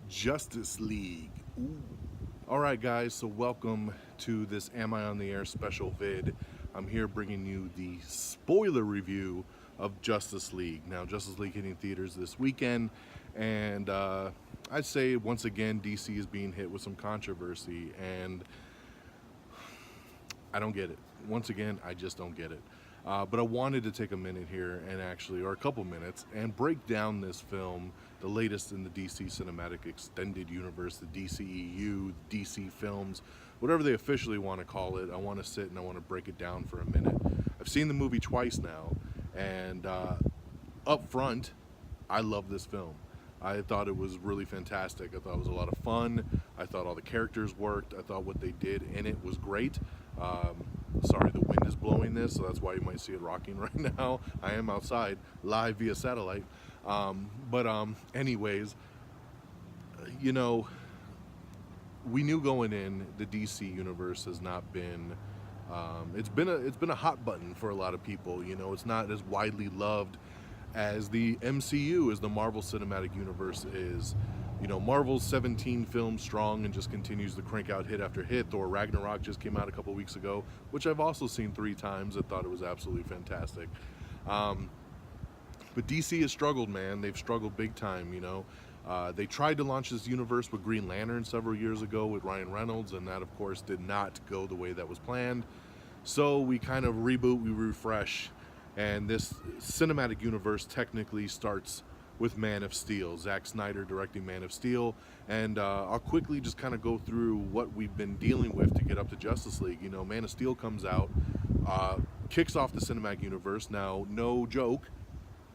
Justice League. Ooh. All right, guys, so welcome to this Am I on the Air special vid. I'm here bringing you the spoiler review of Justice League. Now, Justice League hitting theaters this weekend, and I'd say once again, DC is being hit with some controversy, and I don't get it. Once again, I just don't get it. But I wanted to take a minute here and actually, or a couple minutes, and break down this film, the latest in the DC Cinematic Extended Universe, the DCEU, DC films, whatever they officially want to call it. I want to sit and I want to break it down for a minute. I've seen the movie twice now, and up front, I love this film. I thought it was really fantastic. I thought it was a lot of fun. I thought all the characters worked. I thought what they did in it was great. Sorry, the wind is blowing this, so that's why you might see it rocking right now. I am outside, live via satellite. Anyways, you know, we knew going in, the DC universe has not been. It's been a hot button for a lot of people. You know, it's not as widely loved as the MCU, as the Marvel Cinematic Universe is. You know, Marvel's 17 films strong and just continues to crank out hit after hit. Thor Ragnarok just came out a couple weeks ago, which I've also seen 3 times. I thought it was absolutely fantastic. But DC has struggled, man. They've struggled big time, you know. They tried to launch this universe with Green Lantern several years ago with Ryan Reynolds, and that, of course, did not go the way that was planned. So we kind of reboot, we refresh, and this cinematic universe technically starts with Man of Steel, Zack Snyder directing Man of Steel, and I'll quickly just kind of go through what we've been dealing with to get up to Justice League. You know, Man of Steel comes out, kicks off the cinematic universe. Now, no joke,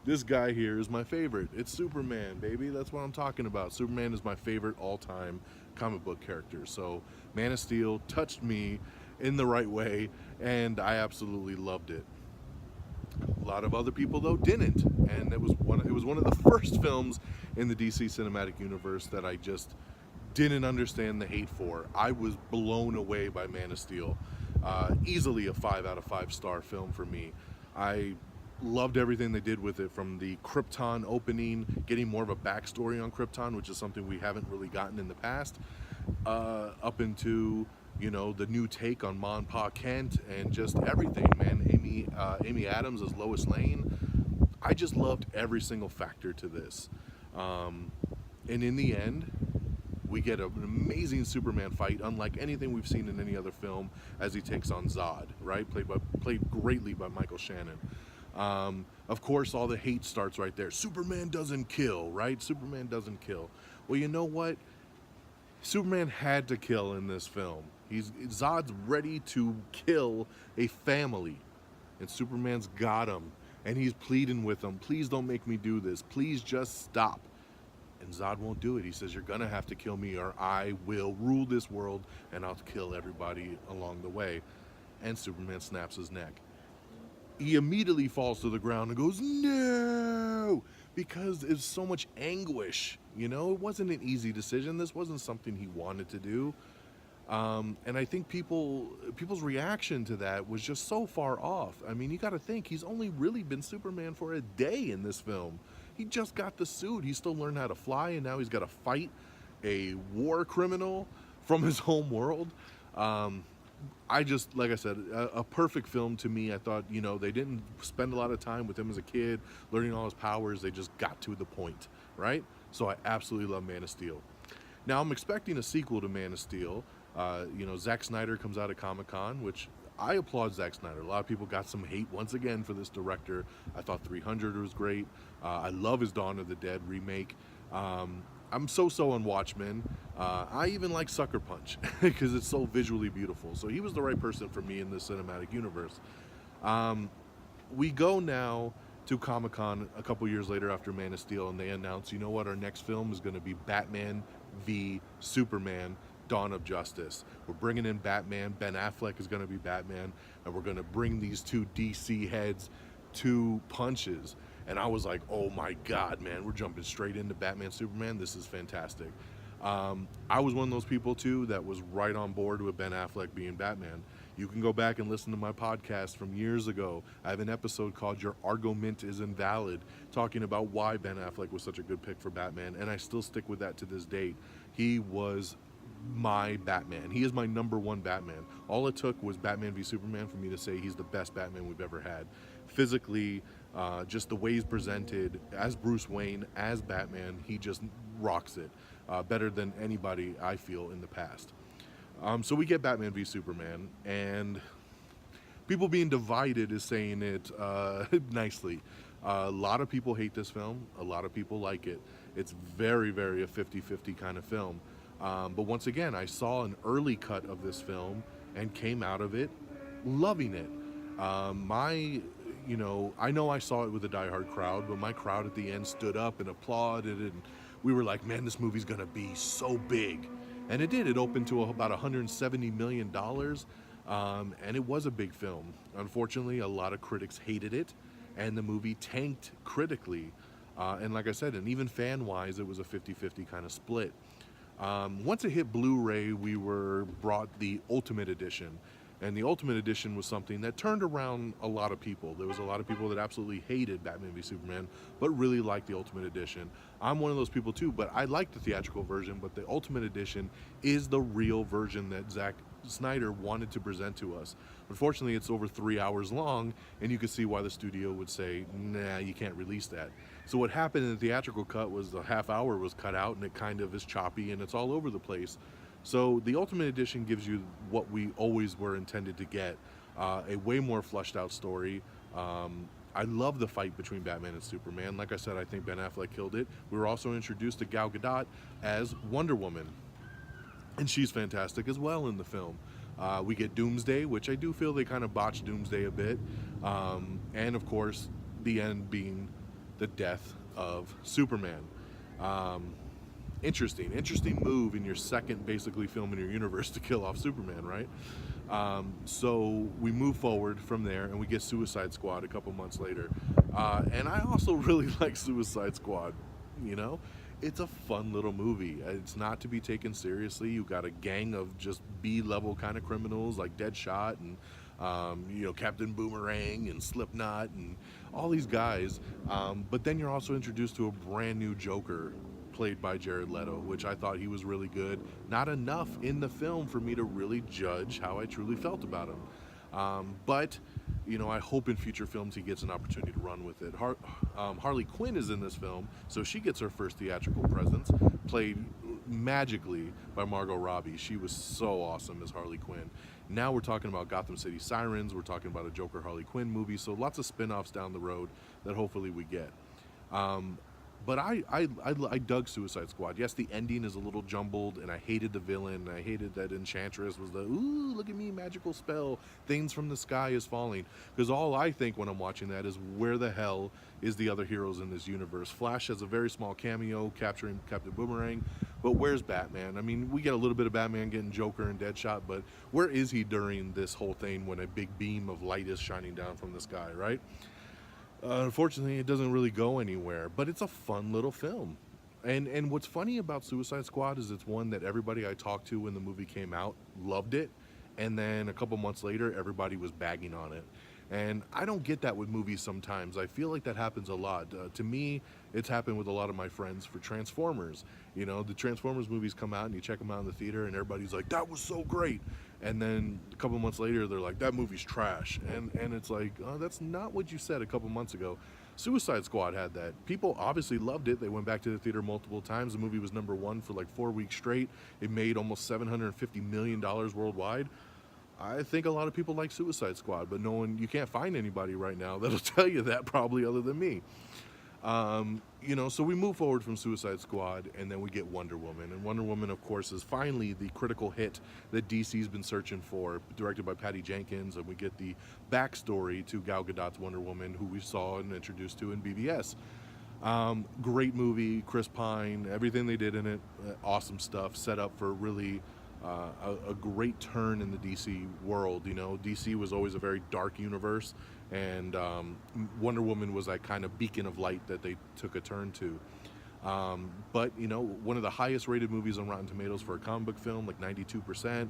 this guy here is my favorite. It's Superman, baby. That's what I'm talking about. Superman is my favorite all-time comic book character. So Man of Steel touched me in the right way, and I absolutely loved it. A lot of other people though didn't, and it was one of the first films in the DC Cinematic Universe that I just didn't understand the hate for. I was blown away by Man of Steel. Easily a 5 out of 5 star film for me. I loved everything they did with it, from the Krypton opening, getting more of a backstory on Krypton, which is something we haven't really gotten in the past, up into, you know, the new take on Ma and Pa Kent, and just everything, man. Amy Adams as Lois Lane. I just loved every single factor to this. And in the end, we get an amazing Superman fight, unlike anything we've seen in any other film, as he takes on Zod, right? Played greatly by Michael Shannon. Of course, all the hate starts right there. Superman doesn't kill, right? Superman doesn't kill. Well, you know what? Superman had to kill in this film. Zod's ready to kill a family, and Superman's got him, and he's pleading with him, please don't make me do this, please just stop. And Zod won't do it. He says, you're gonna have to kill me or I will rule this world and I'll kill everybody along the way. And Superman snaps his neck. He immediately falls to the ground and goes, no, because it's so much anguish. You know, it wasn't an easy decision. This wasn't something he wanted to do. And I think people's reaction to that was just so far off. I mean, you got to think, he's only really been Superman for a day in this film. He just got the suit. He still learned how to fly, and now he's got to fight a war criminal from his home world. I just, like I said, a perfect film to me. I thought, you know, they didn't spend a lot of time with him as a kid, learning all his powers. They just got to the point, right? So I absolutely love Man of Steel. Now, I'm expecting a sequel to Man of Steel. You know, Zack Snyder comes out at Comic-Con, which I applaud Zack Snyder. A lot of people got some hate once again for this director. I thought 300 was great. I love his Dawn of the Dead remake. I'm so on Watchmen. I even like Sucker Punch because it's so visually beautiful. So he was the right person for me in this cinematic universe. We go now to Comic-Con a couple years later after Man of Steel, and they announce, you know what, our next film is going to be Batman v Superman, Dawn of Justice. We're bringing in Batman. Ben Affleck is going to be Batman, and we're going to bring these 2 DC heads to punches. And I was like, oh my God, man, we're jumping straight into Batman Superman. This is fantastic. I was one of those people too that was right on board with Ben Affleck being Batman. You can go back and listen to my podcast from years ago. I have an episode called Your Argument is Invalid, talking about why Ben Affleck was such a good pick for Batman, and I still stick with that to this date. He was my Batman. He is my number one Batman. All it took was Batman v Superman for me to say he's the best Batman we've ever had. Physically, just the way he's presented as Bruce Wayne, as Batman, he just rocks it. Better than anybody I feel in the past. So we get Batman v Superman, and people being divided is saying it nicely. A lot of people hate this film. A lot of people like it. It's very, very a 50-50 kind of film. But once again, I saw an early cut of this film and came out of it loving it. I know I saw it with a diehard crowd, but my crowd at the end stood up and applauded, and we were like, man, this movie's gonna be so big. And it did. It opened to about $170 million, and it was a big film. Unfortunately, a lot of critics hated it, and the movie tanked critically. And like I said, and even fan-wise, it was a 50-50 kind of split. Once it hit Blu-ray, we were brought the Ultimate Edition. And the Ultimate Edition was something that turned around a lot of people. There was a lot of people that absolutely hated Batman v Superman, but really liked the Ultimate Edition. I'm one of those people too, but I like the theatrical version, but the Ultimate Edition is the real version that Zack Snyder wanted to present to us. Unfortunately, it's over 3 hours long, and you can see why the studio would say, nah, you can't release that. So what happened in the theatrical cut was the half hour was cut out, and it kind of is choppy, and it's all over the place. So the Ultimate Edition gives you what we always were intended to get, a way more fleshed out story. I love the fight between Batman and Superman. Like I said, I think Ben Affleck killed it. We were also introduced to Gal Gadot as Wonder Woman, and she's fantastic as well in the film. We get Doomsday, which I do feel they kind of botched Doomsday a bit, and of course the end being the death of Superman. Interesting move in your second basically film in your universe to kill off Superman, right? So we move forward from there, and we get Suicide Squad a couple months later. And I also really like Suicide Squad. You know, it's a fun little movie. It's not to be taken seriously. You got a gang of just B-level kind of criminals like Deadshot and Captain Boomerang and Slipknot and all these guys. But then you're also introduced to a brand new Joker played by Jared Leto, which I thought he was really good. Not enough in the film for me to really judge how I truly felt about him. But I hope in future films he gets an opportunity to run with it. Harley Quinn is in this film, so she gets her first theatrical presence, played magically by Margot Robbie. She was so awesome as Harley Quinn. Now we're talking about Gotham City Sirens, we're talking about a Joker Harley Quinn movie, so lots of spin-offs down the road that hopefully we get. But I dug Suicide Squad. Yes, the ending is a little jumbled, and I hated the villain. I hated that Enchantress was the, ooh, look at me, magical spell, things from the sky is falling. Because all I think when I'm watching that is, where the hell is the other heroes in this universe? Flash has a very small cameo capturing Captain Boomerang, but where's Batman? I mean, we get a little bit of Batman getting Joker and Deadshot, but where is he during this whole thing when a big beam of light is shining down from the sky, right? Unfortunately, it doesn't really go anywhere, but it's a fun little film. And what's funny about Suicide Squad is it's one that everybody I talked to when the movie came out loved it, and then a couple months later, everybody was bagging on it. And I don't get that with movies sometimes. I feel like that happens a lot. To me, it's happened with a lot of my friends for Transformers. The Transformers movies come out and you check them out in the theater and everybody's like, that was so great. And then a couple months later, they're like, that movie's trash. And it's like, oh, that's not what you said a couple months ago. Suicide Squad had that. People obviously loved it. They went back to the theater multiple times. The movie was #1 for like 4 weeks straight. It made almost $750 million worldwide. I think a lot of people like Suicide Squad, but you can't find anybody right now that'll tell you that, probably, other than me. So we move forward from Suicide Squad, and then we get Wonder Woman. And Wonder Woman, of course, is finally the critical hit that DC's been searching for, directed by Patty Jenkins, and we get the backstory to Gal Gadot's Wonder Woman, who we saw and introduced to in BVS. Great movie, Chris Pine, everything they did in it, awesome stuff, set up for really a great turn in the DC world. DC was always a very dark universe, and Wonder Woman was that kind of beacon of light that they took a turn to. But you know, one of the highest rated movies on Rotten Tomatoes for a comic book film, like 92%.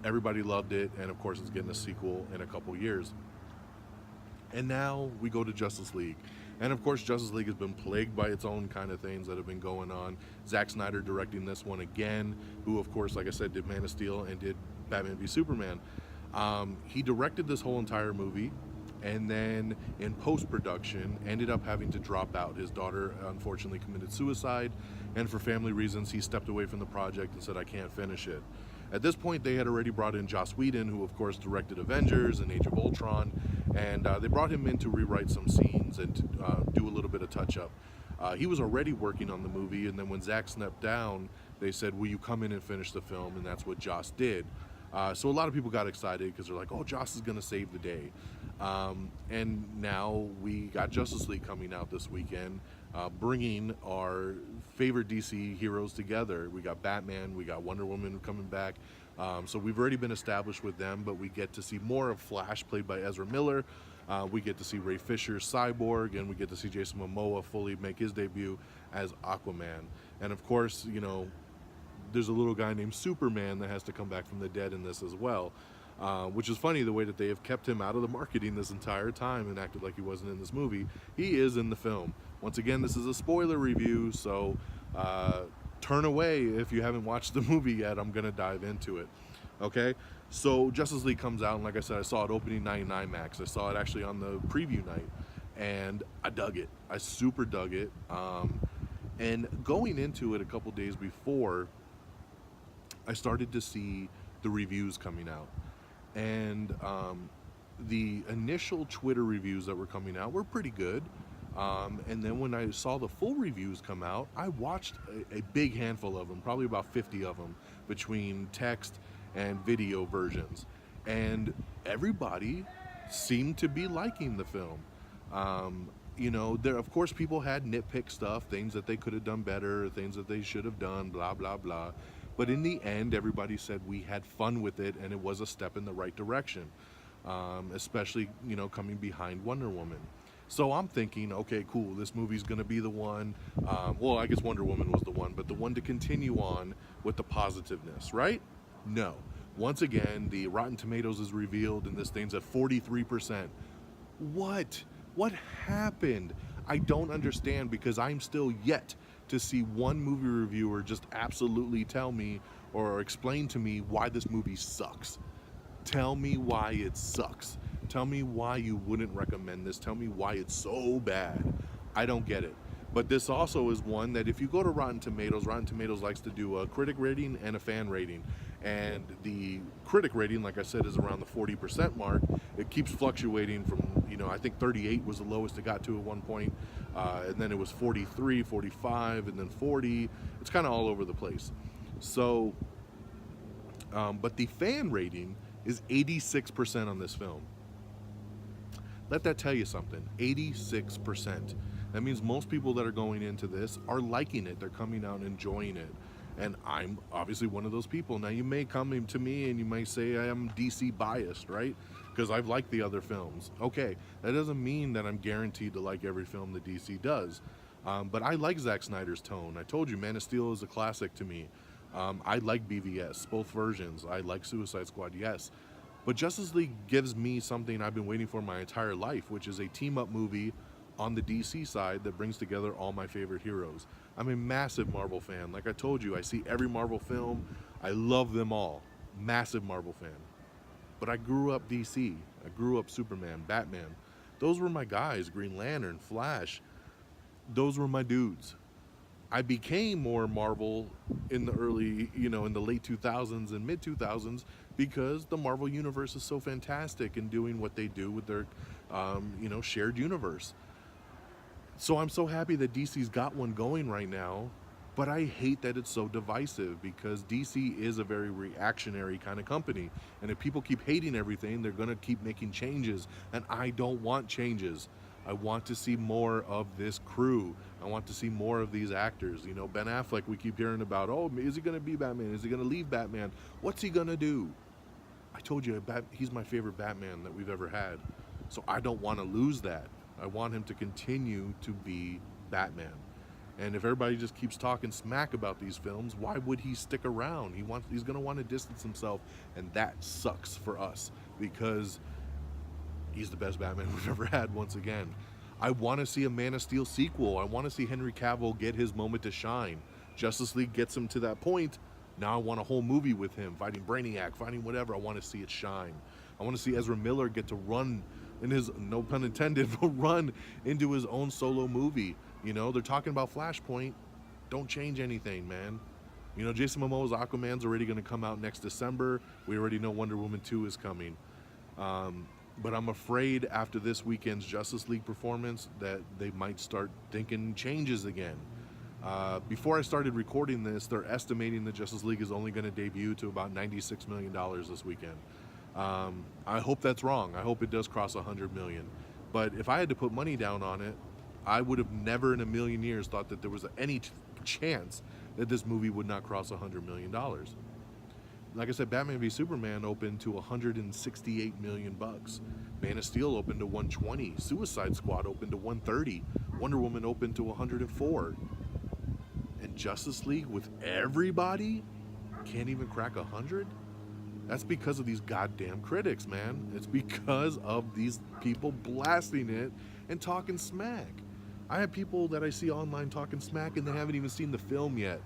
Everybody loved it, and of course, it's getting a sequel in a couple years. And now we go to Justice League. And of course, Justice League has been plagued by its own kind of things that have been going on. Zack Snyder directing this one again, who, of course, like I said, did Man of Steel and did Batman v Superman. He directed this whole entire movie, and then in post-production ended up having to drop out. His daughter unfortunately committed suicide, and for family reasons he stepped away from the project and said, I can't finish it. At this point, they had already brought in Joss Whedon, who of course directed Avengers and Age of Ultron, and they brought him in to rewrite some scenes and to do a little bit of touch-up. He was already working on the movie, and then when Zack stepped down, they said, will you come in and finish the film? And that's what Joss did. So a lot of people got excited because they're like, oh, Joss is going to save the day. And now we got Justice League coming out this weekend, bringing our favorite DC heroes together. We got Batman, we got Wonder Woman coming back. So we've already been established with them, but we get to see more of Flash, played by Ezra Miller. We get to see Ray Fisher's Cyborg, and we get to see Jason Momoa fully make his debut as Aquaman. And of course, you know, there's a little guy named Superman that has to come back from the dead in this as well, which is funny the way that they have kept him out of the marketing this entire time and acted like he wasn't in this movie. He is in the film. Once again, this is a spoiler review, so turn away if you haven't watched the movie yet. I'm gonna dive into it. Okay, so Justice League comes out, and like I said, I saw it opening night in IMAX. I saw it actually on the preview night, and I dug it. I super dug it. And going into it a couple days before, I started to see the reviews coming out, and the initial Twitter reviews that were coming out were pretty good, and then when I saw the full reviews come out, I watched a big handful of them, probably about 50 of them, between text and video versions, and everybody seemed to be liking the film. You know, there, of course, people had nitpick stuff, things that they could have done better, things that they should have done, blah, blah, blah. But in the end, everybody said we had fun with it, and it was a step in the right direction, especially, you know, coming behind Wonder Woman. So I'm thinking, okay, cool, this movie's going to be the one. Well, I guess Wonder Woman was the one, but the one to continue on with the positiveness, right? No. Once again, the Rotten Tomatoes is revealed, and this thing's at 43%. What? What happened? I don't understand, because I'm still yet to see one movie reviewer just absolutely tell me or explain to me why this movie sucks. Tell me why it sucks. Tell me why you wouldn't recommend this. Tell me why it's so bad. I don't get it. But this also is one that if you go to Rotten Tomatoes likes to do a critic rating and a fan rating. And the critic rating, like I said, is around the 40% mark. It keeps fluctuating from, you know, I think 38 was the lowest it got to at one point. And then it was 43, 45, and then 40. It's kind of all over the place. So, but the fan rating is 86% on this film. Let that tell you something. 86%. That means most people that are going into this are liking it. They're coming out enjoying it. And I'm obviously one of those people. Now, you may come to me and you might say I am DC biased, right? Because I've liked the other films. Okay, that doesn't mean that I'm guaranteed to like every film that DC does. But I like Zack Snyder's tone. I told you, Man of Steel is a classic to me. I like BVS, both versions. I like Suicide Squad, yes. But Justice League gives me something I've been waiting for my entire life, which is a team-up movie on the DC side that brings together all my favorite heroes. I'm a massive Marvel fan. Like I told you, I see every Marvel film. I love them all. Massive Marvel fan. But I grew up DC. I grew up Superman, Batman. Those were my guys. Green Lantern, Flash. Those were my dudes. I became more Marvel in the early, you know, in the late 2000s and mid 2000s because the Marvel universe is so fantastic in doing what they do with their, you know, shared universe. So I'm so happy that DC's got one going right now, but I hate that it's so divisive because DC is a very reactionary kind of company. And if people keep hating everything, they're going to keep making changes. And I don't want changes. I want to see more of this crew. I want to see more of these actors. You know, Ben Affleck, we keep hearing about, oh, is he going to be Batman? Is he going to leave Batman? What's he going to do? I told you, he's my favorite Batman that we've ever had. So I don't want to lose that. I want him to continue to be Batman. And if everybody just keeps talking smack about these films, why would he stick around? He's going to want to distance himself, and that sucks for us because he's the best Batman we've ever had once again. I want to see a Man of Steel sequel. I want to see Henry Cavill get his moment to shine. Justice League gets him to that point. Now I want a whole movie with him, fighting Brainiac, fighting whatever. I want to see it shine. I want to see Ezra Miller get to run in his, no pun intended, but run into his own solo movie. You know, they're talking about Flashpoint. Don't change anything, man. You know, Jason Momoa's Aquaman's already going to come out next December. We already know Wonder Woman 2 is coming. But I'm afraid after this weekend's Justice League performance that they might start thinking changes again. Before I started recording this, they're estimating that Justice League is only going to debut to about $96 million this weekend. I hope that's wrong. I hope it does cross $100 million. But if I had to put money down on it, I would have never in a million years thought that there was any chance that this movie would not cross $100 million. Like I said, Batman v Superman opened to $168 million. Man of Steel opened to 120. Suicide Squad opened to 130. Wonder Woman opened to 104. And Justice League with everybody can't even crack 100? That's because of these goddamn critics, man. It's because of these people blasting it and talking smack. I have people that I see online talking smack and they haven't even seen the film yet,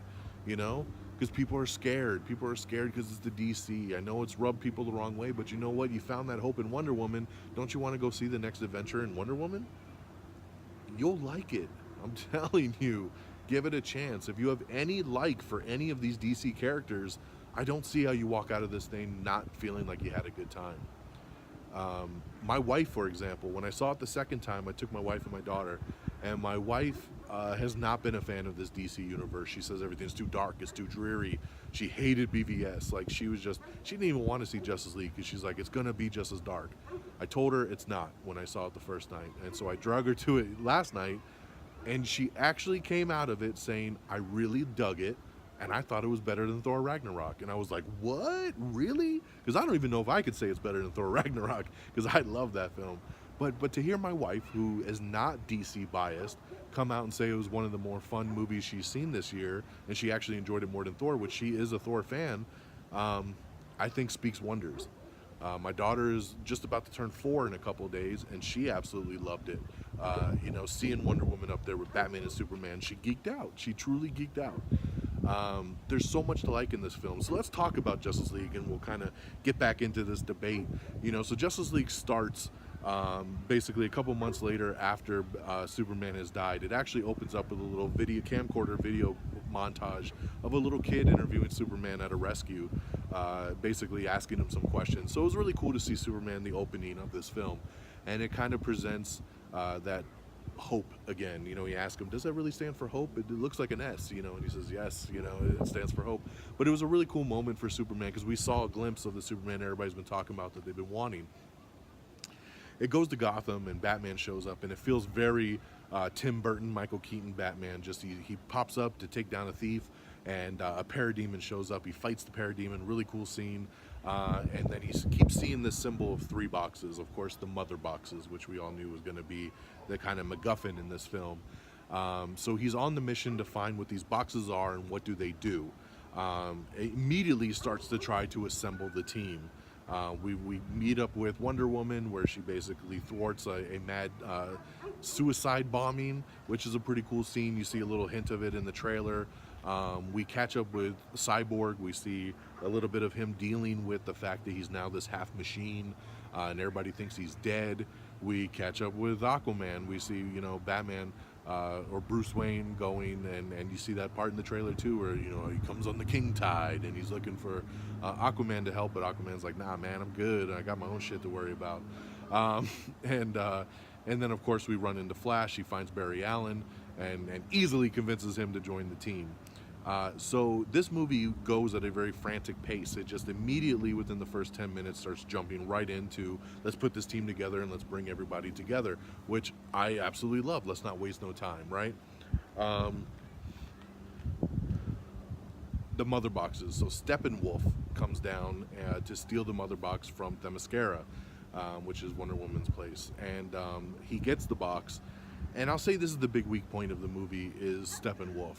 you know? Because people are scared. People are scared because it's the DC. I know it's rubbed people the wrong way, but you know what? You found that hope in Wonder Woman. Don't you want to go see the next adventure in Wonder Woman? You'll like it. I'm telling you. Give it a chance. If you have any like for any of these DC characters, I don't see how you walk out of this thing not feeling like you had a good time. My wife, for example, when I saw it the second time, I took my wife and my daughter, and my wife has not been a fan of this DC universe. She says everything's too dark, it's too dreary. She hated BVS. Like, she didn't even want to see Justice League because she's like, it's gonna be just as dark. I told her it's not when I saw it the first night, and so I drug her to it last night, and she actually came out of it saying, I really dug it, and I thought it was better than Thor Ragnarok. And I was like, what? Really? Because I don't even know if I could say it's better than Thor Ragnarok, because I love that film. But to hear my wife, who is not DC biased, come out and say it was one of the more fun movies she's seen this year, and she actually enjoyed it more than Thor, which she is a Thor fan, I think speaks wonders. My daughter is just about to turn 4 in a couple of days, and she absolutely loved it. You know, seeing Wonder Woman up there with Batman and Superman, she geeked out. She truly geeked out. There's so much to like in this film. So let's talk about Justice League, and we'll kind of get back into this debate. You know, so Justice League starts basically a couple months later after Superman has died. It actually opens up with a little camcorder video montage of a little kid interviewing Superman at a rescue, basically asking him some questions. So it was really cool to see Superman, the opening of this film, and it kind of presents that hope again. You know, you ask him, does that really stand for hope? It looks like an S, you know, and he says, yes, you know, it stands for hope. But it was a really cool moment for Superman because we saw a glimpse of the Superman everybody's been talking about that they've been wanting. It goes to Gotham and Batman shows up, and it feels very Tim Burton, Michael Keaton Batman. Just he pops up to take down a thief, and a parademon shows up. He fights the parademon, really cool scene. And then he keeps seeing this symbol of 3 boxes, of course the mother boxes, which we all knew was going to be the kind of MacGuffin in this film. So he's on the mission to find what these boxes are and what do they do. Immediately starts to try to assemble the team. We meet up with Wonder Woman, where she basically thwarts a mad suicide bombing, which is a pretty cool scene. You see a little hint of it in the trailer. We catch up with Cyborg. We see a little bit of him dealing with the fact that he's now this half machine, and everybody thinks he's dead. We catch up with Aquaman. We see, you know, Batman or Bruce Wayne going, and you see that part in the trailer too, where, you know, he comes on the King Tide and he's looking for Aquaman to help, but Aquaman's like, nah, man, I'm good. I got my own shit to worry about. And then of course we run into Flash. He finds Barry Allen and easily convinces him to join the team. So this movie goes at a very frantic pace. It just immediately within the first 10 minutes starts jumping right into, let's put this team together and let's bring everybody together, which I absolutely love. Let's not waste no time, right? The mother boxes. So Steppenwolf comes down to steal the mother box from Themyscira, which is Wonder Woman's place. And he gets the box, And I'll say this is the big weak point of the movie is Steppenwolf.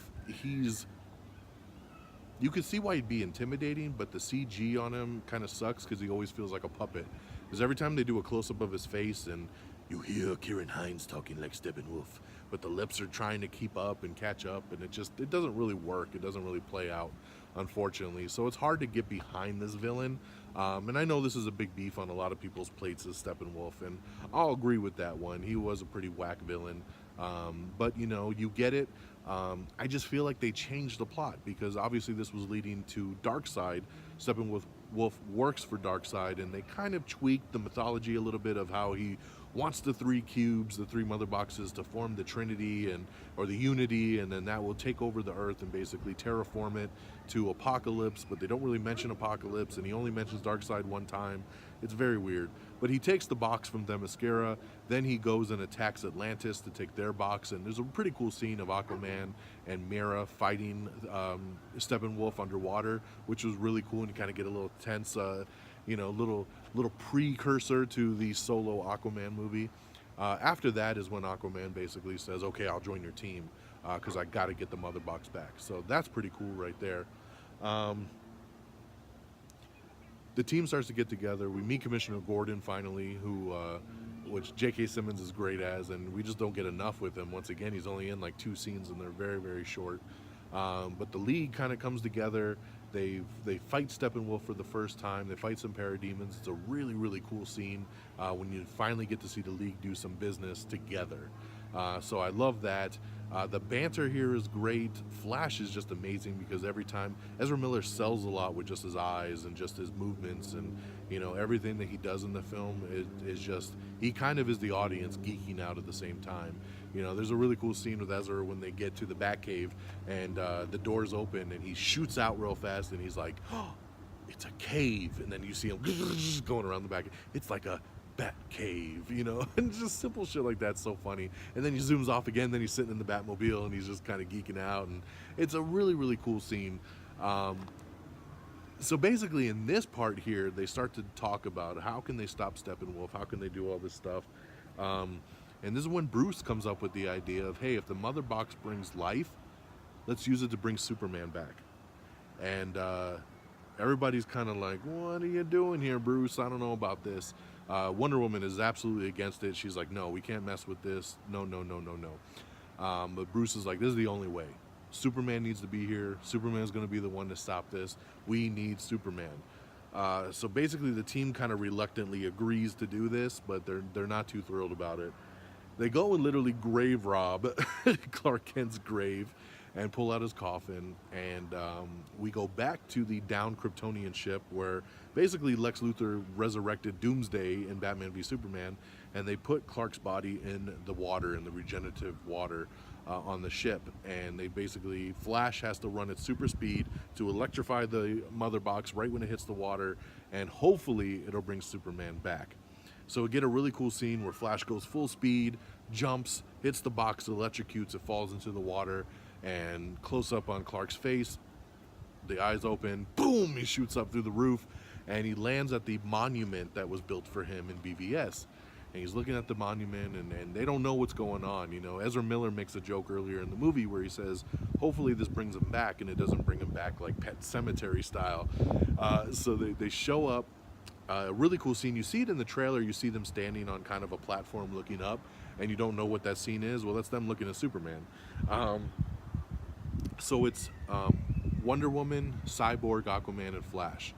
You can see why he'd be intimidating, but the CG on him kind of sucks because he always feels like a puppet. Because every time they do a close-up of his face and you hear Kieran Hines talking like Steppenwolf, but the lips are trying to keep up and catch up, and it doesn't really work. It doesn't really play out, unfortunately. So it's hard to get behind this villain. And I know this is a big beef on a lot of people's plates as Steppenwolf, and I'll agree with that one. He was a pretty whack villain. But you get it. I just feel like they changed the plot because obviously this was leading to Darkseid. Steppenwolf works for Darkseid, and they kind of tweaked the mythology a little bit of how he wants the three cubes, the three mother boxes, to form the Trinity or the Unity, and then that will take over the Earth and basically terraform it to Apocalypse. But they don't really mention Apocalypse, and he only mentions Darkseid one time. It's very weird. But he takes the box from Themyscira, then he goes and attacks Atlantis to take their box, and there's a pretty cool scene of Aquaman and Mera fighting Steppenwolf underwater, which was really cool, and you kind of get a little tense, little precursor to the solo Aquaman movie. After that is when Aquaman basically says, okay, I'll join your team because I got to get the mother box back. So that's pretty cool right there. The team starts to get together. We meet Commissioner Gordon finally, which J.K. Simmons is great as, and we just don't get enough with him. Once again, he's only in like 2 scenes, and they're very, very short. But the League kind of comes together. They fight Steppenwolf for the first time. They fight some parademons. It's a really, really cool scene when you finally get to see the League do some business together. So I love that. The banter here is great. Flash is just amazing because every time Ezra Miller sells a lot with just his eyes and just his movements and everything that he does in the film is just, he kind of is the audience geeking out at the same time. There's a really cool scene with Ezra when they get to the Batcave and the doors open and he shoots out real fast and he's like, oh, it's a cave, and then you see him going around the back. It's like a Bat cave, and just simple shit like that's so funny. And then he zooms off again, then he's sitting in the Batmobile and he's just kind of geeking out, and it's a really, really cool scene. So basically in this part here, they start to talk about how can they stop Steppenwolf, how can they do all this stuff. And this is when Bruce comes up with the idea of, hey, if the mother box brings life, let's use it to bring Superman back. And everybody's kind of like, what are you doing here, Bruce? I don't know about this. Wonder Woman is absolutely against it. She's like, no, we can't mess with this. No. But Bruce is like, this is the only way. Superman needs to be here. Superman's going to be the one to stop this. We need Superman. So basically the team kind of reluctantly agrees to do this, but they're not too thrilled about it. They go and literally grave rob Clark Kent's grave and pull out his coffin, and we go back to the downed Kryptonian ship where basically Lex Luthor resurrected Doomsday in Batman v Superman, and they put Clark's body in the water, in the regenerative water on the ship, and they basically, Flash has to run at super speed to electrify the mother box right when it hits the water, and hopefully it'll bring Superman back. So we get a really cool scene where Flash goes full speed, jumps, hits the box, electrocutes, it falls into the water, and close up on Clark's face, the eyes open, boom, he shoots up through the roof, and he lands at the monument that was built for him in BVS. And he's looking at the monument, and they don't know what's going on. Ezra Miller makes a joke earlier in the movie where he says, hopefully this brings him back, and it doesn't bring him back like Pet Sematary style. So they show up. A really cool scene. You see it in the trailer. You see them standing on kind of a platform looking up, and you don't know what that scene is. Well, that's them looking at Superman. So it's Wonder Woman, Cyborg, Aquaman, and Flash,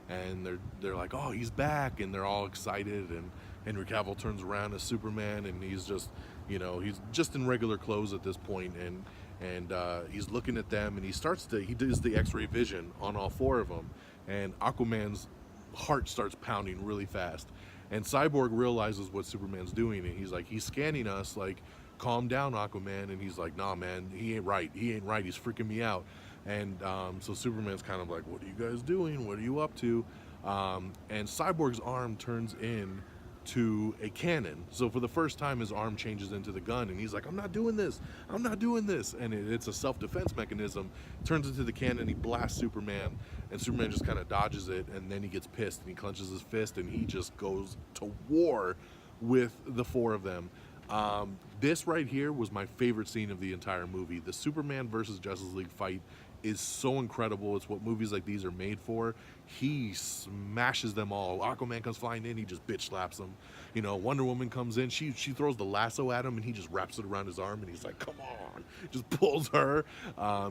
and they're like, oh, he's back, and they're all excited. And Henry Cavill turns around as Superman, and he's just, he's just in regular clothes at this point, and he's looking at them, and he does the X-ray vision on all 4 of them, and Aquaman's heart starts pounding really fast, and Cyborg realizes what Superman's doing, and he's scanning us, like, calm down, Aquaman. And he's like, nah, man, he ain't right, he's freaking me out. And so Superman's kind of like, what are you guys doing, what are you up to? And Cyborg's arm turns in to a cannon. So for the first time, his arm changes into the gun, and he's like, I'm not doing this, and it's a self-defense mechanism. Turns into the cannon, he blasts Superman, and Superman just kind of dodges it, and then he gets pissed, and he clenches his fist, and he just goes to war with the 4 of them. This right here was my favorite scene of the entire movie. The Superman versus Justice League fight is so incredible. It's what movies like these are made for. He smashes them all. Aquaman comes flying in, he just bitch slaps them. You know, Wonder Woman comes in, she throws the lasso at him, and he just wraps it around his arm, and he's like, "Come on!" Just pulls her.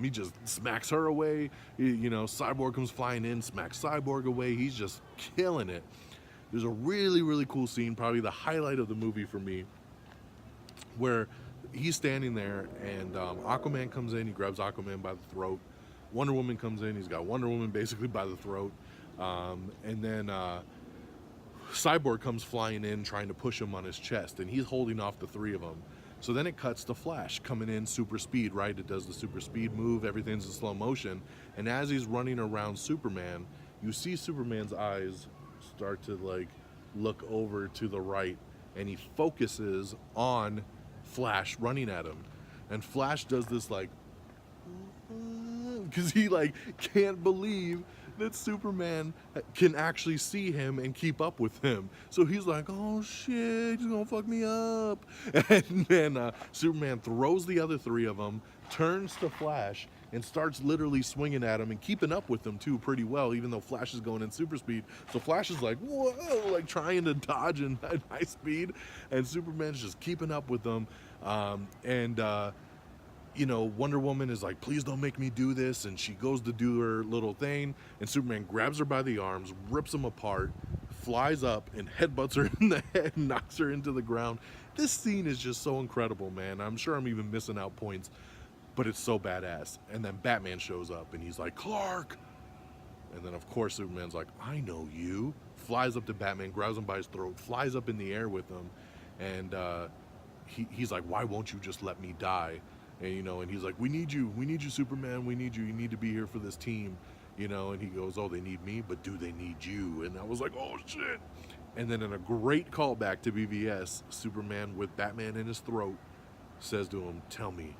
He just smacks her away. You know, Cyborg comes flying in, smacks Cyborg away. He's just killing it. There's a really, really cool scene, probably the highlight of the movie for me, where he's standing there and Aquaman comes in, he grabs Aquaman by the throat. Wonder Woman comes in, he's got Wonder Woman basically by the throat. And then Cyborg comes flying in trying to push him on his chest, and he's holding off the three of them. So then it cuts to Flash coming in super speed, right? It does the super speed move, everything's in slow motion. And as he's running around Superman, you see Superman's eyes start to like look over to the right, and he focuses on Flash running at him, and Flash does this like, because he like can't believe that Superman can actually see him and keep up with him. So he's like, "Oh shit, he's gonna fuck me up." And then Superman throws the other three of them, turns to Flash, and starts literally swinging at him and keeping up with them too pretty well, even though Flash is going in super speed. So Flash is like, whoa, like trying to dodge in high speed, and Superman's just keeping up with them. You know, Wonder Woman is like, "Please don't make me do this," and she goes to do her little thing, and Superman grabs her by the arms, rips them apart, flies up, and headbutts her in the head, knocks her into the ground. This scene is just so incredible, man. I'm sure I'm even missing out points, but it's so badass. And then Batman shows up, and he's like, "Clark!" And then, of course, Superman's like, "I know you." Flies up to Batman, grabs him by his throat, flies up in the air with him, and he's like, "Why won't you just let me die?" And, you know, and he's like, we need you, Superman, we need you need to be here for this team, you know." And he goes, "Oh, they need me, but do they need you?" And I was like, oh shit. And then in a great callback to BVS, Superman with Batman in his throat says to him, "Tell me,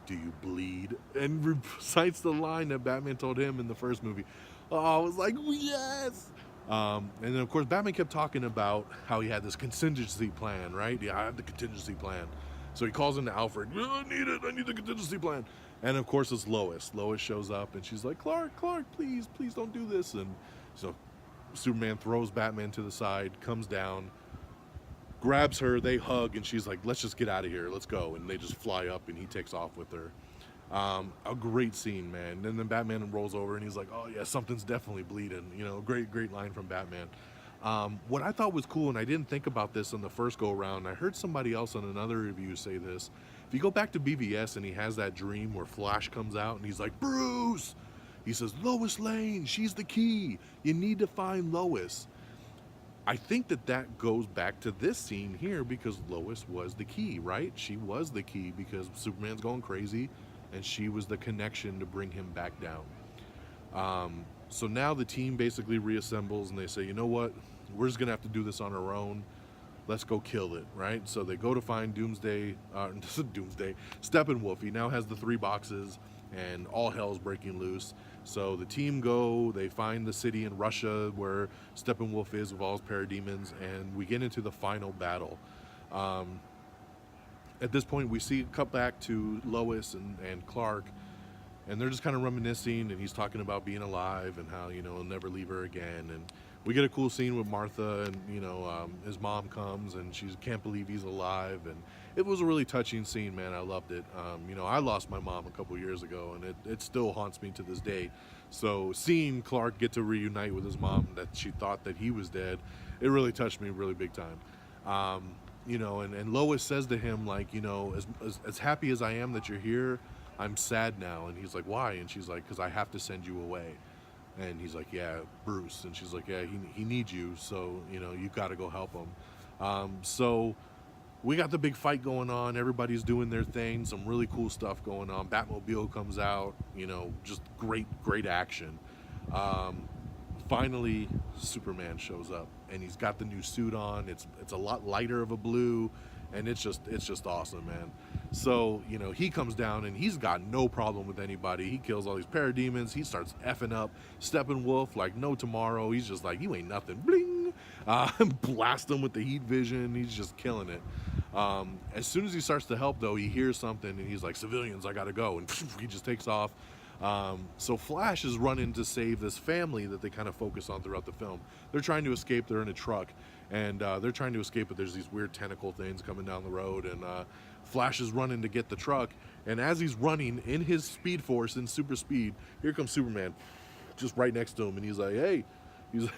do you bleed?" And recites the line that Batman told him in the first movie. Oh, I was like, yes. And then of course Batman kept talking about how he had this contingency plan, right? "Yeah, I have the contingency plan." So he calls into Alfred, "I need the contingency plan." And of course it's Lois. Lois shows up and she's like, Clark, please don't do this." And so Superman throws Batman to the side, comes down, grabs her, they hug, and she's like, "Let's just get out of here, let's go." And they just fly up and he takes off with her. A great scene, man. And then Batman rolls over and he's like, "Oh yeah, something's definitely bleeding." You know, great line from Batman. What I thought was cool, and I didn't think about this on the first go around, I heard somebody else on another review say this. If you go back to BVS and he has that dream where Flash comes out and he's like, "Bruce," he says, "Lois Lane, she's the key. You need to find Lois." I think that goes back to this scene here, because Lois was the key, right? She was the key because Superman's going crazy, and she was the connection to bring him back down. So now the team basically reassembles and they say, "You know what? We're just gonna have to do this on our own. Let's go kill it," right? So they go to find Doomsday, Steppenwolf. He now has the 3 boxes, and all hell's breaking loose. So the team they find the city in Russia where Steppenwolf is with all his parademons, and we get into the final battle. At this point, we see cut back to Lois and Clark, and they're just kind of reminiscing, and he's talking about being alive and how, you know, he'll never leave her again. And we get a cool scene with Martha, and, you know, his mom comes and she can't believe he's alive, and it was a really touching scene, man. I loved it. You know, I lost my mom a couple years ago, and it still haunts me to this day. So seeing Clark get to reunite with his mom, that she thought that he was dead, it really touched me really big time. You know, and Lois says to him, like, you know, as happy as I am that you're here, I'm sad now. And he's like, "Why?" And she's like, "Because I have to send you away." And he's like, "Yeah, Bruce." And she's like, "Yeah, he needs you, so, you know, you got to go help him." So we got the big fight going on. Everybody's doing their thing. Some really cool stuff going on. Batmobile comes out, you know, just great action. Finally, Superman shows up, and he's got the new suit on. It's a lot lighter of a blue, and it's just awesome, man. So, you know, he comes down and he's got no problem with anybody. He kills all these parademons. He starts effing up Steppenwolf like no tomorrow. He's just like, "You ain't nothing." Bling! Blast him with the heat vision. He's just killing it. As soon as he starts to help, though, he hears something and he's like, civilians, I gotta go, and he just takes off. So Flash is running to save this family that they kind of focus on throughout the film. They're trying to escape. They're in a truck, and they're trying to escape, but there's these weird tentacle things coming down the road, and Flash is running to get the truck. And as he's running in his speed force, in super speed, here comes Superman, just right next to him, and he's like, hey.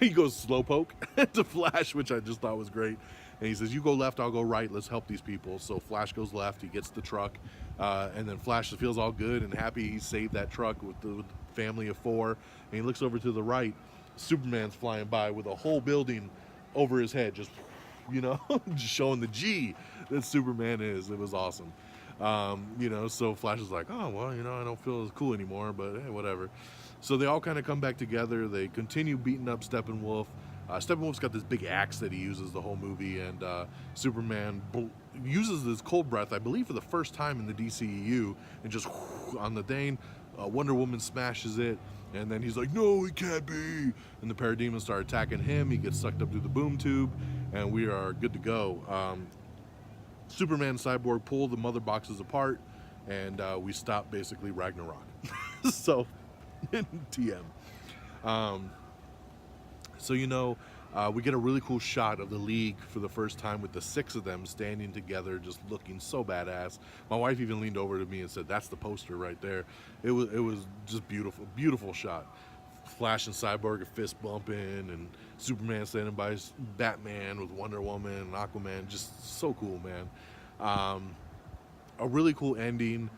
He goes slowpoke to Flash, which I just thought was great. And he says, you go left, I'll go right. Let's help these people. So Flash goes left. He gets the truck. And then Flash feels all good and happy he saved that truck with the family of 4. And he looks over to the right. Superman's flying by with a whole building over his head. Just, just showing the G that Superman is. It was awesome. So Flash is like, oh, well, I don't feel as cool anymore, but hey, whatever. So they all kind of come back together. They continue beating up Steppenwolf. Steppenwolf's got this big axe that he uses the whole movie, and Superman uses his cold breath, I believe, for the first time in the DCEU, and just on the Dane. Wonder Woman smashes it, and then he's like, no, he can't be. And the parademons start attacking him. He gets sucked up through the boom tube, and we are good to go. Superman and Cyborg pull the mother boxes apart, and we stop basically Ragnarok. So, TM. We get a really cool shot of the League for the first time with the 6 of them standing together, just looking so badass. My wife even leaned over to me and said, that's the poster right there. It was just beautiful, beautiful shot. Flash and Cyborg are fist bumping, and Superman standing by Batman with Wonder Woman and Aquaman. Just so cool, man. A really cool ending.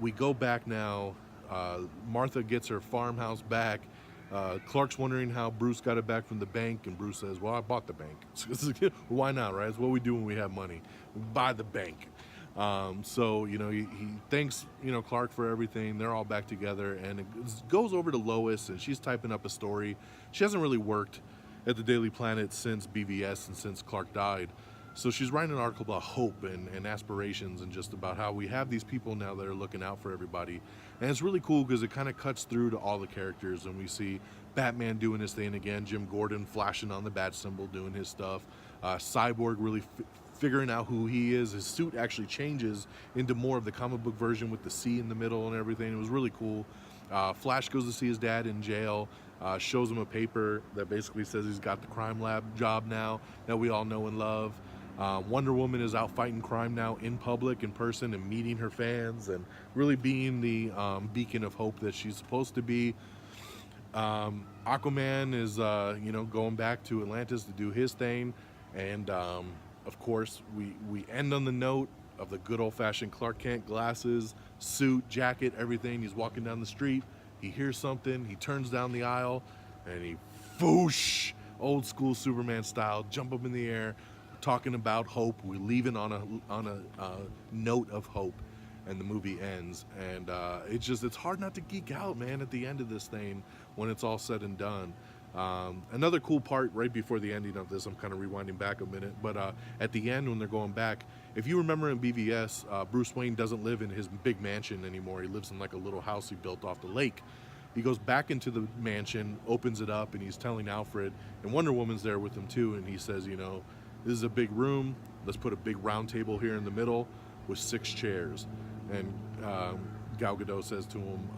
We go back now. Martha gets her farmhouse back. Clark's wondering how Bruce got it back from the bank, and Bruce says, well, I bought the bank. Why not, right? It's what we do when we have money. We buy the bank. He thanks, Clark for everything. They're all back together, and it goes over to Lois, and she's typing up a story. She hasn't really worked at the Daily Planet since BVS and since Clark died. So she's writing an article about hope and aspirations, and just about how we have these people now that are looking out for everybody. And it's really cool because it kind of cuts through to all the characters, and we see Batman doing his thing again, Jim Gordon flashing on the bat symbol, doing his stuff, Cyborg really figuring out who he is. His suit actually changes into more of the comic book version with the C in the middle and everything. It was really cool. Flash goes to see his dad in jail, shows him a paper that basically says he's got the crime lab job now that we all know and love. Wonder Woman is out fighting crime now in public, in person, and meeting her fans, and really being the beacon of hope that she's supposed to be. Aquaman is, going back to Atlantis to do his thing, and of course, we end on the note of the good old-fashioned Clark Kent glasses, suit, jacket, everything. He's walking down the street. He hears something. He turns down the aisle, and he whoosh, old school Superman style, jump up in the air, talking about hope. We're leaving on a note of hope, and the movie ends. And it's hard not to geek out, man, at the end of this thing when it's all said and done. Another cool part right before the ending of this, I'm kind of rewinding back a minute, but at the end when they're going back, if you remember in BVS, Bruce Wayne doesn't live in his big mansion anymore. He lives in like a little house he built off the lake. He goes back into the mansion, opens it up, and he's telling Alfred, and Wonder Woman's there with him too, and he says, this is a big room. Let's put a big round table here in the middle with 6 chairs. And Gal Gadot says to him,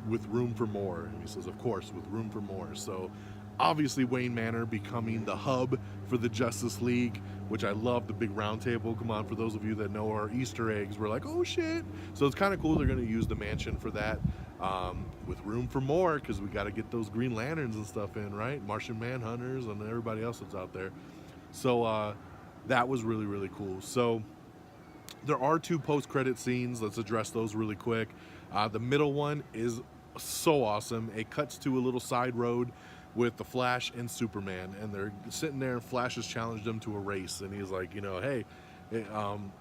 with room for more. And he says, of course, with room for more. So obviously Wayne Manor becoming the hub for the Justice League, which I love, the big round table. Come on, for those of you that know our Easter eggs, we're like, oh shit. So it's kind of cool they're going to use the mansion for that, with room for more, because we got to get those Green Lanterns and stuff in, right? Martian Manhunters and everybody else that's out there. So that was really, really cool. So there are 2 post-credit scenes. Let's address those really quick. The middle one is so awesome. It cuts to a little side road with the Flash and Superman, and they're sitting there, and Flash has challenged them to a race, and he's like, hey,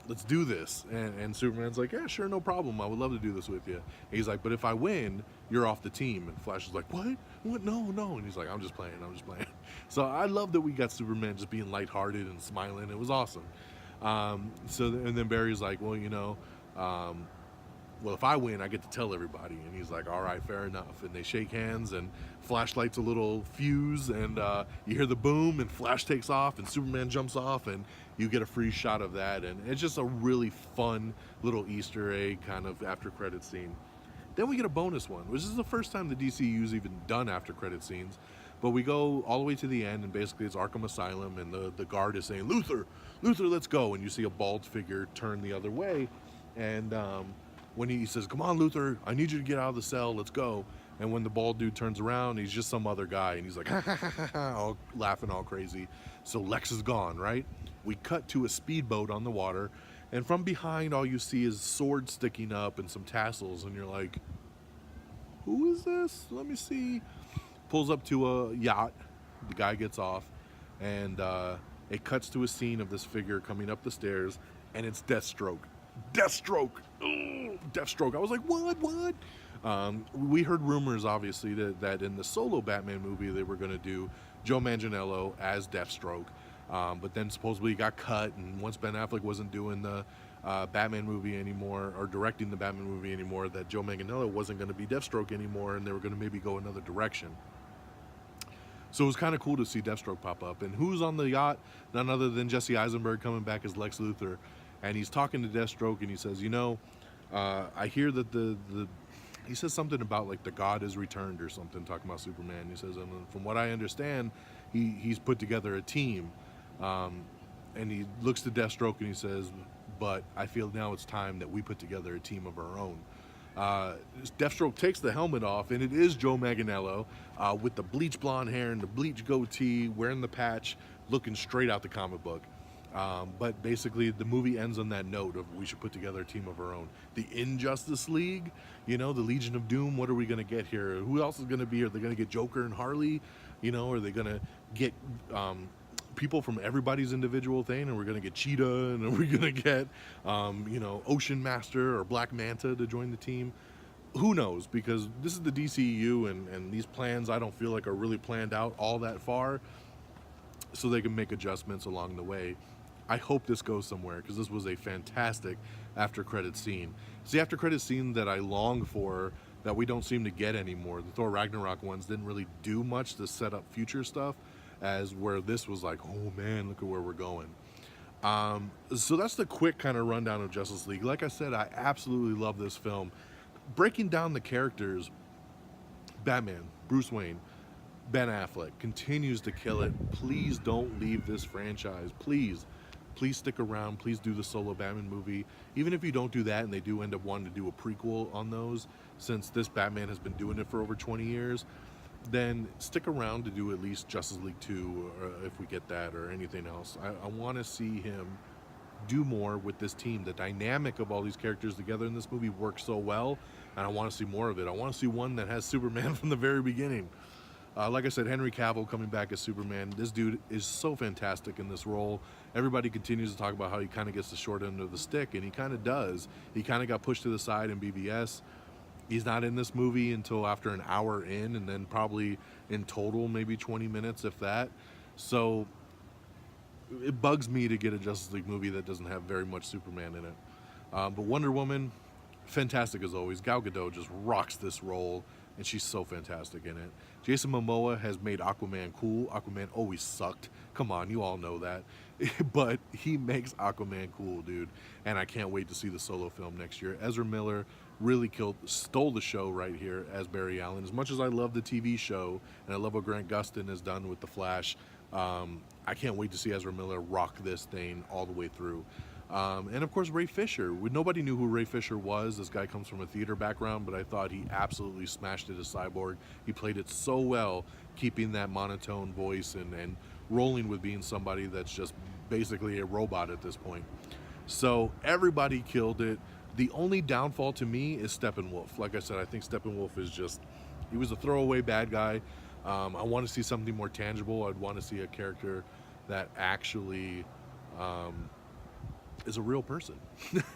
let's do this. And Superman's like, yeah, sure, no problem. I would love to do this with you. And he's like, but if I win, you're off the team. And Flash is like, what? No. And he's like, I'm just playing. So I love that we got Superman just being lighthearted and smiling. It was awesome. And then Barry's like, well, well, if I win, I get to tell everybody. And he's like, all right, fair enough. And they shake hands, and Flash lights a little fuse, and you hear the boom, and Flash takes off, and Superman jumps off, and you get a free shot of that. And it's just a really fun little Easter egg kind of after credit scene. Then we get a bonus one, which is the first time the DCEU's even done after credit scenes. But we go all the way to the end, and basically it's Arkham Asylum, and the guard is saying, Luther, let's go. And you see a bald figure turn the other way. And when he says, come on, Luther, I need you to get out of the cell, let's go. And when the bald dude turns around, he's just some other guy. And he's like, ha, ha, ha, ha, ha, all laughing all crazy. So Lex is gone, right? We cut to a speedboat on the water. And from behind, all you see is swords sticking up and some tassels. And you're like, who is this? Let me see. Pulls up to a yacht. The guy gets off. And it cuts to a scene of this figure coming up the stairs. And it's Deathstroke. Deathstroke! Ugh, Deathstroke. I was like, what? We heard rumors, obviously, that in the solo Batman movie they were going to do Joe Manganiello as Deathstroke. But then supposedly he got cut, and once Ben Affleck wasn't doing the Batman movie anymore, or directing the Batman movie anymore, that Joe Manganiello wasn't going to be Deathstroke anymore, and they were going to maybe go another direction. So it was kind of cool to see Deathstroke pop up. And who's on the yacht? None other than Jesse Eisenberg coming back as Lex Luthor. And he's talking to Deathstroke, and he says, I hear that he says something about like the God is returned or something, talking about Superman. He says, and from what I understand, he's put together a team. And he looks to Deathstroke and he says, but I feel now it's time that we put together a team of our own. Deathstroke takes the helmet off, and it is Joe Manganiello with the bleach blonde hair and the bleach goatee, wearing the patch, looking straight out the comic book. But basically the movie ends on that note of we should put together a team of our own. The Injustice League, the Legion of Doom, what are we going to get here? Who else is going to be here? Are they going to get Joker and Harley? Are they going to get people from everybody's individual thing? And we're going to get Cheetah, and are we going to get, Ocean Master or Black Manta to join the team? Who knows? Because this is the DCEU, and these plans I don't feel like are really planned out all that far, so they can make adjustments along the way. I hope this goes somewhere, because this was a fantastic after-credit scene. It's the after-credit scene that I long for that we don't seem to get anymore. The Thor Ragnarok ones didn't really do much to set up future stuff, as where this was like, oh man, look at where we're going. So that's the quick kind of rundown of Justice League. Like I said, I absolutely love this film. Breaking down the characters, Batman, Bruce Wayne, Ben Affleck continues to kill it. Please don't leave this franchise. Please stick around. Please do the solo Batman movie. Even if you don't do that and they do end up wanting to do a prequel on those, since this Batman has been doing it for over 20 years, then stick around to do at least Justice League 2, or if we get that, or anything else. I want to see him do more with this team. The dynamic of all these characters together in this movie works so well, and I want to see more of it. I want to see one that has Superman from the very beginning. Like I said, Henry Cavill coming back as Superman. This dude is so fantastic in this role. Everybody continues to talk about how he kind of gets the short end of the stick, and he kind of does. He kind of got pushed to the side in BVS. He's not in this movie until after an hour in, and then probably in total maybe 20 minutes, if that. So it bugs me to get a Justice League movie that doesn't have very much Superman in it. But Wonder Woman, fantastic as always. Gal Gadot just rocks this role, and she's so fantastic in it. Jason Momoa has made Aquaman cool. Aquaman always sucked. Come on, you all know that. But he makes Aquaman cool, dude. And I can't wait to see the solo film next year. Ezra Miller really stole the show right here as Barry Allen. As much as I love the TV show, and I love what Grant Gustin has done with The Flash, I can't wait to see Ezra Miller rock this thing all the way through. And of course, Ray Fisher. Nobody knew who Ray Fisher was. This guy comes from a theater background, but I thought he absolutely smashed it as Cyborg. He played it so well, keeping that monotone voice and rolling with being somebody that's just basically a robot at this point. So everybody killed it. The only downfall to me is Steppenwolf. Like I said, I think Steppenwolf is he was a throwaway bad guy. I want to see something more tangible. I'd want to see a character that actually is a real person,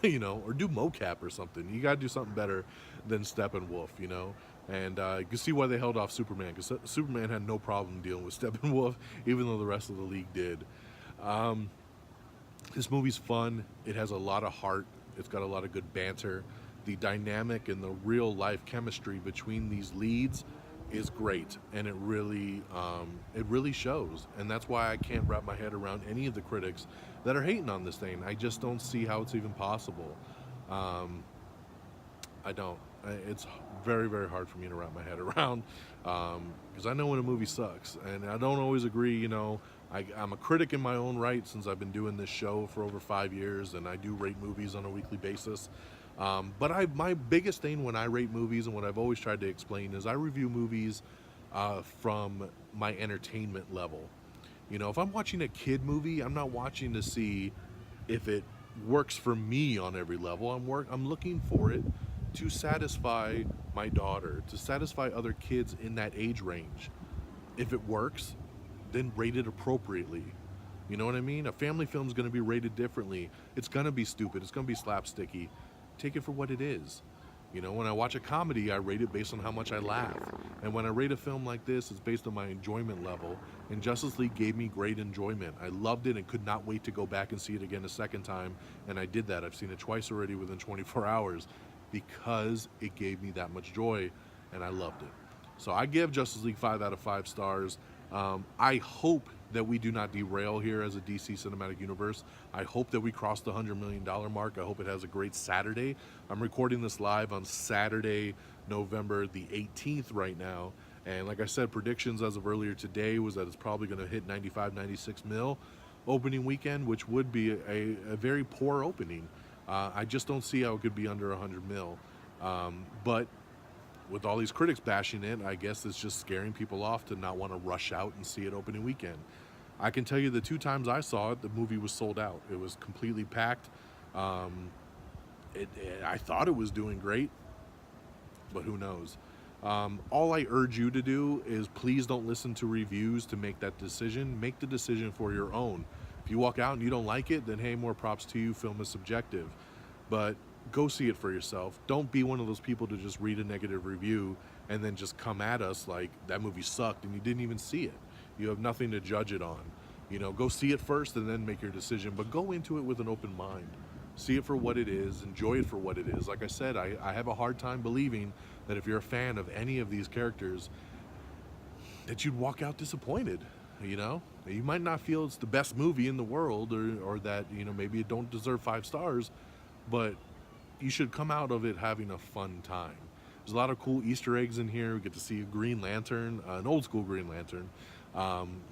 or do mocap or something. You got to do something better than Steppenwolf, and you can see why they held off Superman, because Superman had no problem dealing with Steppenwolf, even though the rest of the league did. This movie's fun. It has a lot of heart. It's got a lot of good banter. the dynamic and the real life chemistry between these leads is great, and it really shows. And that's why I can't wrap my head around any of the critics that are hating on this thing. I just don't see how it's even possible. um, I don't. It's very, very hard for me to wrap my head around, because I know when a movie sucks, and I don't always agree. I'm a critic in my own right, since I've been doing this show for over 5 years, and I do rate movies on a weekly basis. But my biggest thing when I rate movies, and what I've always tried to explain, is I review movies from my entertainment level. If I'm watching a kid movie, I'm not watching to see if it works for me on every level. I'm looking for it to satisfy my daughter, to satisfy other kids in that age range. If it works, then rate it appropriately. You know what I mean? A family film is going to be rated differently. It's going to be stupid. It's going to be slapsticky. Take it for what it is. When I watch a comedy, I rate it based on how much I laugh. And when I rate a film like this, it's based on my enjoyment level. And Justice League gave me great enjoyment. I loved it and could not wait to go back and see it again a second time. And I did that. I've seen it twice already within 24 hours because it gave me that much joy, and I loved it. So I give Justice League 5 out of 5 stars. I hope that we do not derail here as a DC Cinematic Universe. I hope that we cross the $100 million mark. I hope it has a great Saturday. I'm recording this live on Saturday, November the 18th right now. And like I said, predictions as of earlier today was that it's probably going to hit 95, 96 mil opening weekend, which would be a very poor opening. I just don't see how it could be under 100 mil. But with all these critics bashing it, I guess it's just scaring people off to not want to rush out and see it opening weekend. I can tell you the 2 times I saw it, the movie was sold out. It was completely packed. I thought it was doing great, but who knows? All I urge you to do is please don't listen to reviews to make that decision. Make the decision for your own. If you walk out and you don't like it, then hey, more props to you. Film is subjective. But go see it for yourself. Don't be one of those people to just read a negative review and then just come at us like that movie sucked and you didn't even see it. You have nothing to judge it on. Go see it first and then make your decision, but go into it with an open mind. See it for what it is, enjoy it for what it is. Like I said, I have a hard time believing that if you're a fan of any of these characters, that you'd walk out disappointed. You might not feel it's the best movie in the world, or that maybe it don't deserve 5 stars, but you should come out of it having a fun time. There's a lot of cool Easter eggs in here. We get to see a Green Lantern, an old school Green Lantern.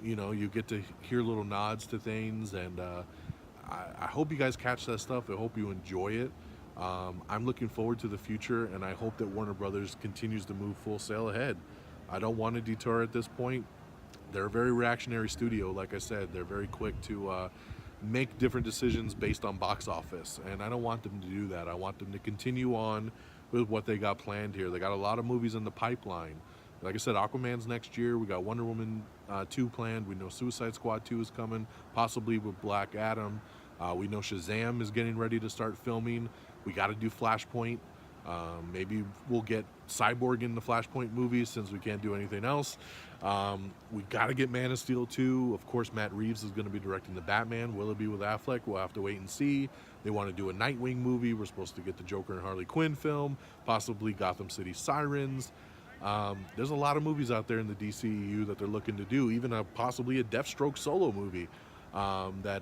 You get to hear little nods to things, and I hope you guys catch that stuff. I hope you enjoy it. I'm looking forward to the future, and I hope that Warner Brothers continues to move full sail ahead. I don't want to detour at this point. They're a very reactionary studio. Like I said, they're very quick to make different decisions based on box office, and I don't want them to do that. I want them to continue on with what they got planned here. They got a lot of movies in the pipeline. Like I said, Aquaman's next year. We got Wonder Woman 2 planned. We know Suicide Squad 2 is coming, possibly with Black Adam. We know Shazam is getting ready to start filming. We got to do Flashpoint. Maybe we'll get Cyborg in the Flashpoint movies since we can't do anything else. We got to get Man of Steel 2. Of course, Matt Reeves is going to be directing the Batman. Will it be with Affleck? We'll have to wait and see. They want to do a Nightwing movie. We're supposed to get the Joker and Harley Quinn film, possibly Gotham City Sirens. There's a lot of movies out there in the DCEU that they're looking to do, even possibly a Deathstroke solo movie that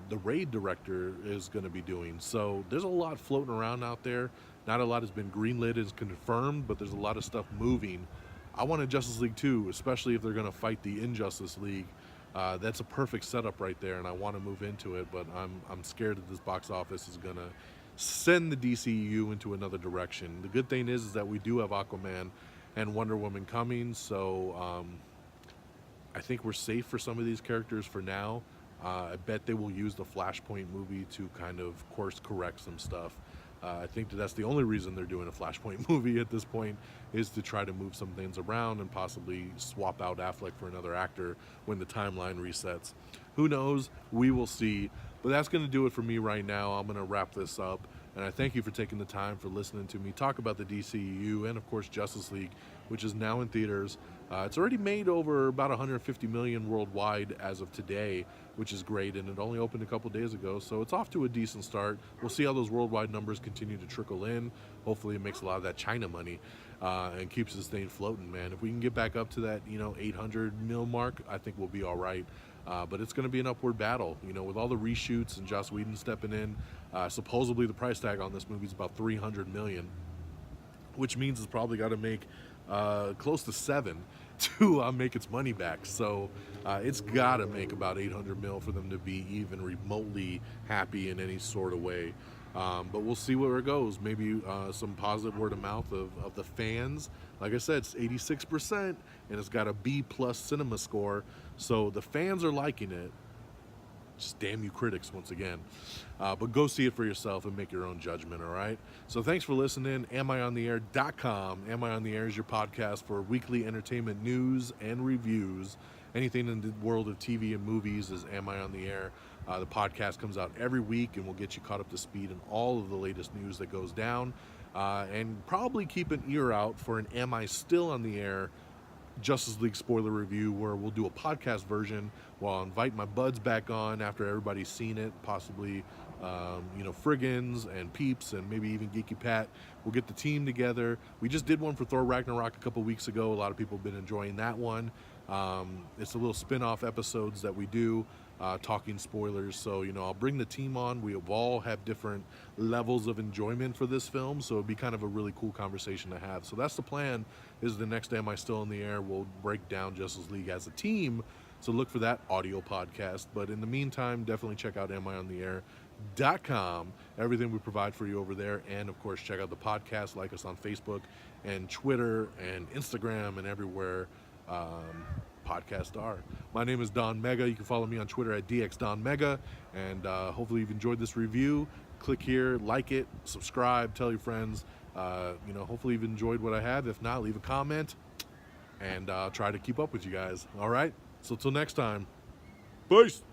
the Raid director is going to be doing. So there's a lot floating around out there. Not a lot has been greenlit and confirmed, but there's a lot of stuff moving. I want a Justice League 2, especially if they're going to fight the Injustice League. That's a perfect setup right there, and I want to move into it, but I'm scared that this box office is going to send the DCEU into another direction. The good thing is that we do have Aquaman and Wonder Woman coming, so I think we're safe for some of these characters for now. I bet they will use the Flashpoint movie to kind of course correct some stuff. I think that's the only reason they're doing a Flashpoint movie at this point, is to try to move some things around and possibly swap out Affleck for another actor when the timeline resets. Who knows? We will see. But that's going to do it for me right now. I'm going to wrap this up. And I thank you for taking the time for listening to me talk about the DCEU and, of course, Justice League, which is now in theaters. It's already made over about 150 million worldwide as of today, which is great, and it only opened a couple days ago, so it's off to a decent start. We'll see how those worldwide numbers continue to trickle in. Hopefully it makes a lot of that China money and keeps this thing floating, man. If we can get back up to that 800 mil mark, I think we'll be all right. But it's going to be an upward battle, with all the reshoots and Joss Whedon stepping in. Supposedly the price tag on this movie is about 300 million, which means it's probably got to make close to 7 to make its money back. So it's got to make about 800 mil for them to be even remotely happy in any sort of way. But we'll see where it goes. Maybe some positive word of mouth of the fans. Like I said, it's 86%, and it's got a B+ cinema score. So the fans are liking it. Just damn you critics once again. But go see it for yourself and make your own judgment, all right? So thanks for listening. AmIOnTheAir.com. Am I on the Air is your podcast for weekly entertainment news and reviews. Anything in the world of TV and movies is Am I on the Air. The podcast comes out every week, and we'll get you caught up to speed in all of the latest news that goes down. And probably keep an ear out for an Am I Still on the Air Justice League spoiler review, where we'll do a podcast version where I'll invite my buds back on after everybody's seen it, possibly Friggins and Peeps and maybe even Geeky Pat. We'll get the team together. We just did one for Thor Ragnarok a couple weeks ago. A lot of people have been enjoying that one. It's a little spin-off episodes that we do, talking spoilers. So, I'll bring the team on. We all have different levels of enjoyment for this film, so it'd be kind of a really cool conversation to have. So that's the plan, is the next Am I Still in the Air, we'll break down Justice League as a team. So look for that audio podcast. But in the meantime, definitely check out AmIOnTheAir.com. Everything we provide for you over there. And, of course, check out the podcast. Like us on Facebook and Twitter and Instagram and everywhere podcasts are. My name is DONMEGA. You can follow me on Twitter at DXDONMEGA. And hopefully you've enjoyed this review. Click here, like it, subscribe, tell your friends. Hopefully you've enjoyed what I have. If not, leave a comment. And I'll try to keep up with you guys. All right? So till next time, peace.